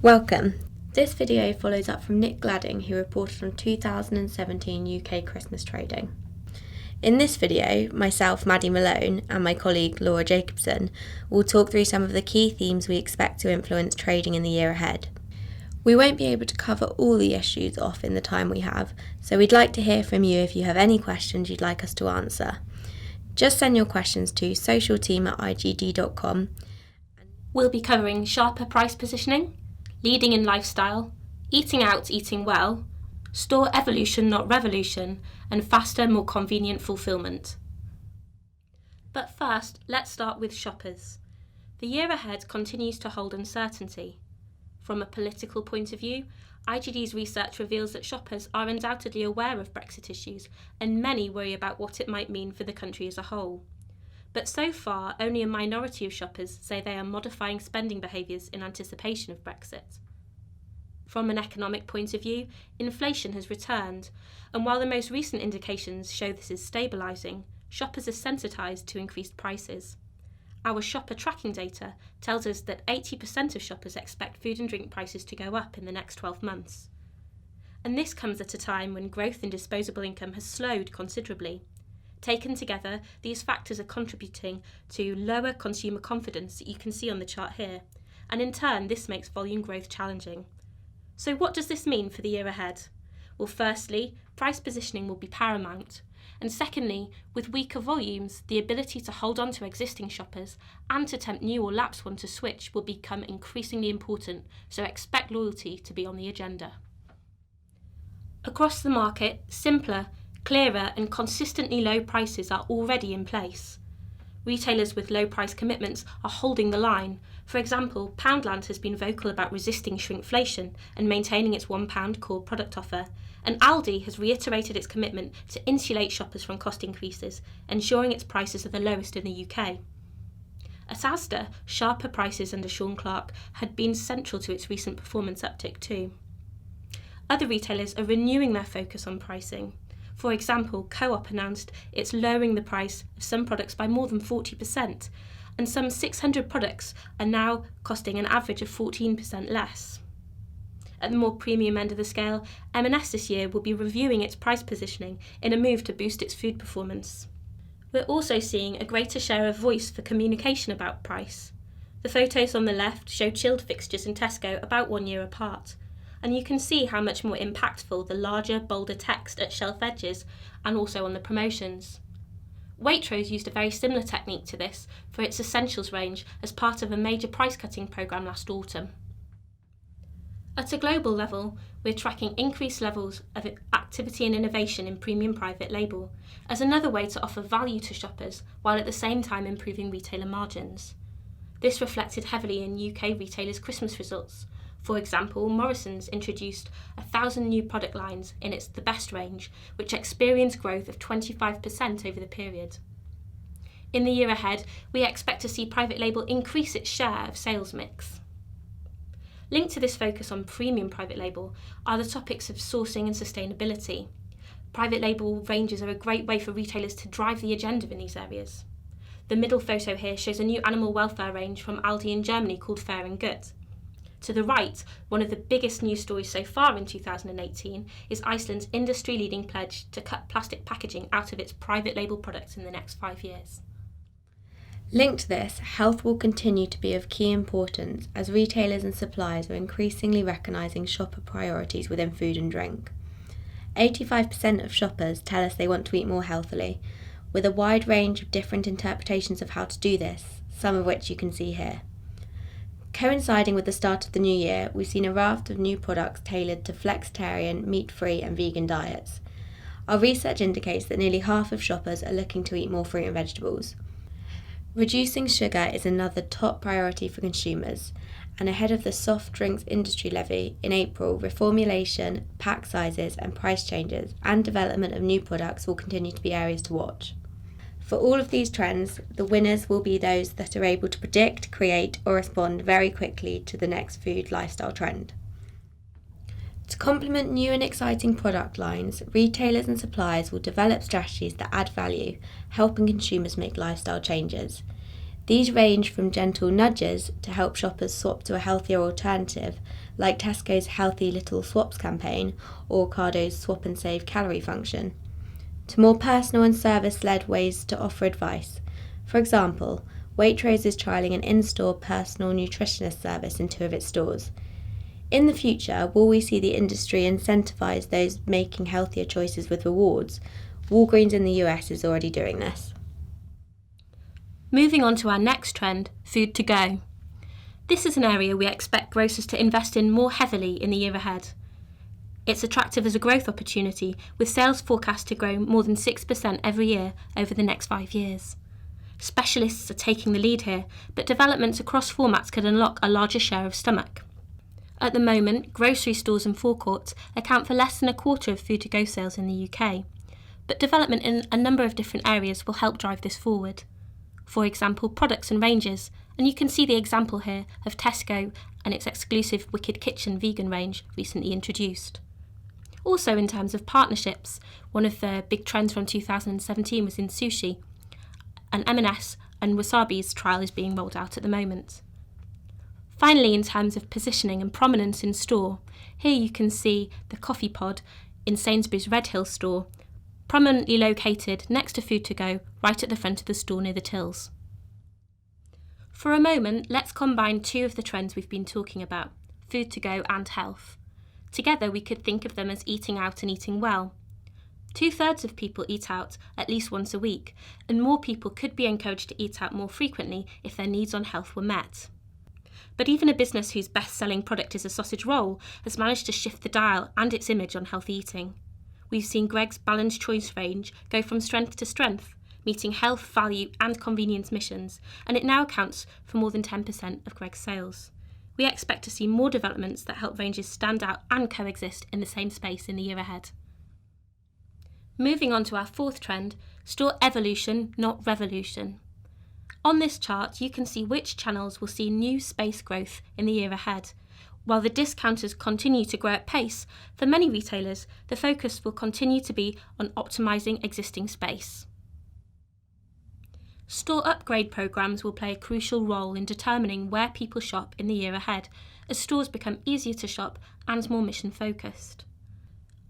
Welcome. This video follows up from Nick Gladding, who reported on 2017 UK Christmas trading. In this video, myself, Maddie Malone, and my colleague Laura Jacobson will talk through some of the key themes we expect to influence trading in the year ahead. We won't be able to cover all the issues off in the time we have, so we'd like to hear from you if you have any questions you'd like us to answer. Just send your questions to socialteam@igd.com. We'll be covering sharper price positioning, leading in lifestyle, eating out, eating well, store evolution, not revolution, and faster, more convenient fulfillment. But first, let's start with shoppers. The year ahead continues to hold uncertainty. From a political point of view, IGD's research reveals that shoppers are undoubtedly aware of Brexit issues, and many worry about what it might mean for the country as a whole. But so far, only a minority of shoppers say they are modifying spending behaviours in anticipation of Brexit. From an economic point of view, inflation has returned, and while the most recent indications show this is stabilising, shoppers are sensitised to increased prices. Our shopper tracking data tells us that 80% of shoppers expect food and drink prices to go up in the next 12 months. And this comes at a time when growth in disposable income has slowed considerably. Taken together, these factors are contributing to lower consumer confidence that you can see on the chart here, and in turn this makes volume growth challenging. So what does this mean for the year ahead? Well, firstly, price positioning will be paramount, and secondly, with weaker volumes, the ability to hold on to existing shoppers and to tempt new or lapsed ones to switch will become increasingly important, so expect loyalty to be on the agenda. Across the market, simpler, clearer and consistently low prices are already in place. Retailers with low price commitments are holding the line. For example, Poundland has been vocal about resisting shrinkflation and maintaining its £1 core product offer, and Aldi has reiterated its commitment to insulate shoppers from cost increases, ensuring its prices are the lowest in the UK. At Asda, sharper prices under Sean Clarke had been central to its recent performance uptick too. Other retailers are renewing their focus on pricing. For example, Co-op announced it's lowering the price of some products by more than 40%, and some 600 products are now costing an average of 14% less. At the more premium end of the scale, M&S this year will be reviewing its price positioning in a move to boost its food performance. We're also seeing a greater share of voice for communication about price. The photos on the left show chilled fixtures in Tesco about 1 year apart, and you can see how much more impactful the larger, bolder text at shelf edges and also on the promotions. Waitrose used a very similar technique to this for its essentials range as part of a major price-cutting programme last autumn. At a global level, we're tracking increased levels of activity and innovation in premium private label as another way to offer value to shoppers while at the same time improving retailer margins. This reflected heavily in UK retailers' Christmas results. For example, Morrisons introduced 1,000 new product lines in its The Best range, which experienced growth of 25% over the period. In the year ahead, we expect to see private label increase its share of sales mix. Linked to this focus on premium private label are the topics of sourcing and sustainability. Private label ranges are a great way for retailers to drive the agenda in these areas. The middle photo here shows a new animal welfare range from Aldi in Germany called Fair and Good. To the right, one of the biggest news stories so far in 2018 is Iceland's industry-leading pledge to cut plastic packaging out of its private label products in the next 5 years. Linked to this, health will continue to be of key importance as retailers and suppliers are increasingly recognising shopper priorities within food and drink. 85% of shoppers tell us they want to eat more healthily, with a wide range of different interpretations of how to do this, some of which you can see here. Coinciding with the start of the new year, we've seen a raft of new products tailored to flexitarian, meat-free and vegan diets. Our research indicates that nearly half of shoppers are looking to eat more fruit and vegetables. Reducing sugar is another top priority for consumers, and ahead of the soft drinks industry levy in April, reformulation, pack sizes and price changes and development of new products will continue to be areas to watch. For all of these trends, the winners will be those that are able to predict, create or respond very quickly to the next food lifestyle trend. To complement new and exciting product lines, retailers and suppliers will develop strategies that add value, helping consumers make lifestyle changes. These range from gentle nudges to help shoppers swap to a healthier alternative, like Tesco's Healthy Little Swaps campaign or Ocado's Swap and Save calorie function, to more personal and service-led ways to offer advice. For example, Waitrose is trialling an in-store personal nutritionist service in 2 of its stores. In the future, will we see the industry incentivise those making healthier choices with rewards? Walgreens in the US is already doing this. Moving on to our next trend, food to go. This is an area we expect grocers to invest in more heavily in the year ahead. It's attractive as a growth opportunity, with sales forecast to grow more than 6% every year over the next 5 years. Specialists are taking the lead here, but developments across formats could unlock a larger share of stomach. At the moment, grocery stores and forecourts account for less than a quarter of food-to-go sales in the UK, but development in a number of different areas will help drive this forward. For example, products and ranges, and you can see the example here of Tesco and its exclusive Wicked Kitchen vegan range recently introduced. Also in terms of partnerships, one of the big trends from 2017 was in sushi, and M&S and Wasabi's trial is being rolled out at the moment. Finally, in terms of positioning and prominence in store, here you can see the coffee pod in Sainsbury's Redhill store, prominently located next to Food to Go, right at the front of the store near the tills. For a moment, let's combine 2 of the trends we've been talking about, food to go and health. Together, we could think of them as eating out and eating well. 2/3 of people eat out at least once a week, and more people could be encouraged to eat out more frequently if their needs on health were met. But even a business whose best-selling product is a sausage roll has managed to shift the dial and its image on healthy eating. We've seen Greggs Balanced Choice range go from strength to strength, meeting health, value and convenience missions, and it now accounts for more than 10% of Greggs sales. We expect to see more developments that help ranges stand out and coexist in the same space in the year ahead. Moving on to our 4th trend, store evolution, not revolution. On this chart, you can see which channels will see new space growth in the year ahead. While the discounters continue to grow at pace, for many retailers, the focus will continue to be on optimising existing space. Store upgrade programmes will play a crucial role in determining where people shop in the year ahead, as stores become easier to shop and more mission-focused.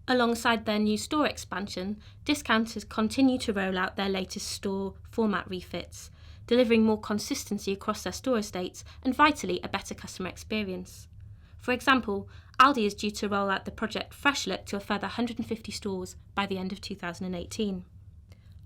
Alongside their new store expansion, discounters continue to roll out their latest store format refits, delivering more consistency across their store estates and, vitally, a better customer experience. For example, Aldi is due to roll out the Project Fresh Look to a further 150 stores by the end of 2018.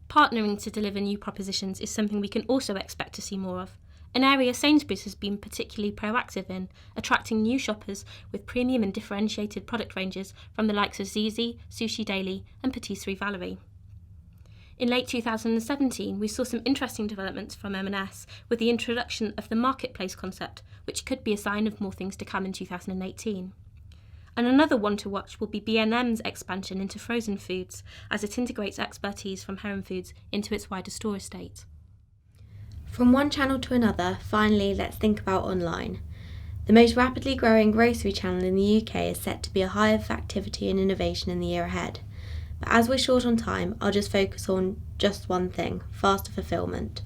Partnering to deliver new propositions is something we can also expect to see more of, an area Sainsbury's has been particularly proactive in, attracting new shoppers with premium and differentiated product ranges from the likes of Zizzi, Sushi Daily and Patisserie Valerie. In late 2017, we saw some interesting developments from M&S with the introduction of the marketplace concept, which could be a sign of more things to come in 2018. And another one to watch will be B&M's expansion into frozen foods, as it integrates expertise from Heron Foods into its wider store estate. From one channel to another, finally, let's think about online. The most rapidly growing grocery channel in the UK is set to be a hive of activity and innovation in the year ahead. But as we're short on time, I'll just focus on just one thing: faster fulfilment.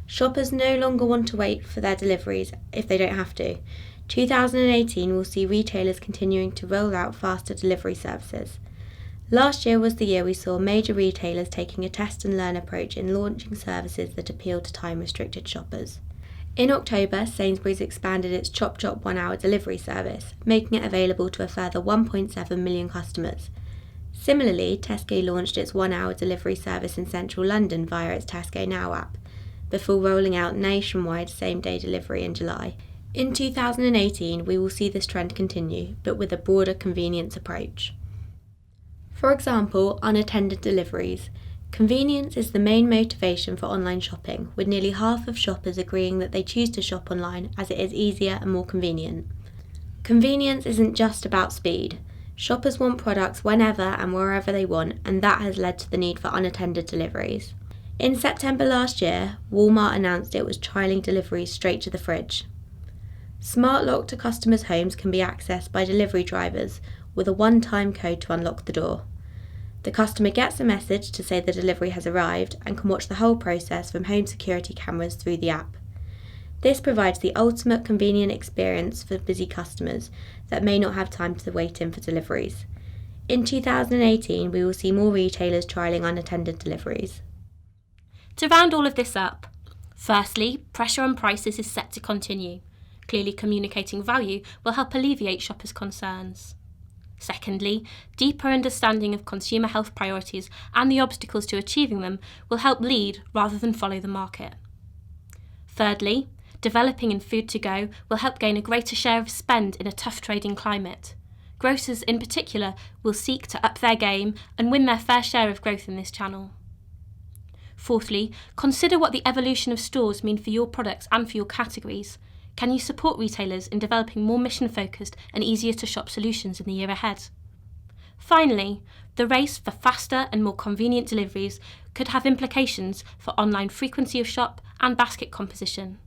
Shoppers no longer want to wait for their deliveries if they don't have to. 2018 will see retailers continuing to roll out faster delivery services. Last year was the year we saw major retailers taking a test and learn approach in launching services that appeal to time-restricted shoppers. In October, Sainsbury's expanded its Chop Chop 1-hour delivery service, making it available to a further 1.7 million customers. Similarly, Tesco launched its 1-hour delivery service in central London via its Tesco Now app, before rolling out nationwide same-day delivery in July. In 2018, we will see this trend continue, but with a broader convenience approach. For example, unattended deliveries. Convenience is the main motivation for online shopping, with nearly half of shoppers agreeing that they choose to shop online as it is easier and more convenient. Convenience isn't just about speed. Shoppers want products whenever and wherever they want, and that has led to the need for unattended deliveries. In September last year, Walmart announced it was trialling deliveries straight to the fridge. Smart Lock to customers' homes can be accessed by delivery drivers with a one-time code to unlock the door. The customer gets a message to say the delivery has arrived and can watch the whole process from home security cameras through the app. This provides the ultimate convenient experience for busy customers that may not have time to wait in for deliveries. In 2018, we will see more retailers trialling unattended deliveries. To round all of this up, firstly, pressure on prices is set to continue. Clearly communicating value will help alleviate shoppers' concerns. Secondly, deeper understanding of consumer health priorities and the obstacles to achieving them will help lead rather than follow the market. Thirdly, developing in food to go will help gain a greater share of spend in a tough trading climate. Grocers in particular will seek to up their game and win their fair share of growth in this channel. Fourthly, consider what the evolution of stores mean for your products and for your categories. Can you support retailers in developing more mission-focused and easier-to-shop solutions in the year ahead? Finally, the race for faster and more convenient deliveries could have implications for online frequency of shop and basket composition.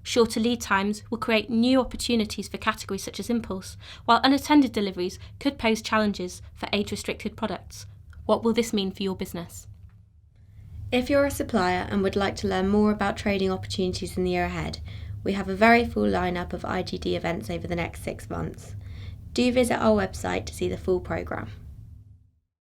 Shorter lead times will create new opportunities for categories such as impulse, while unattended deliveries could pose challenges for age-restricted products. What will this mean for your business? If you're a supplier and would like to learn more about trading opportunities in the year ahead, we have a very full lineup of IGD events over the next 6 months. Do visit our website to see the full programme.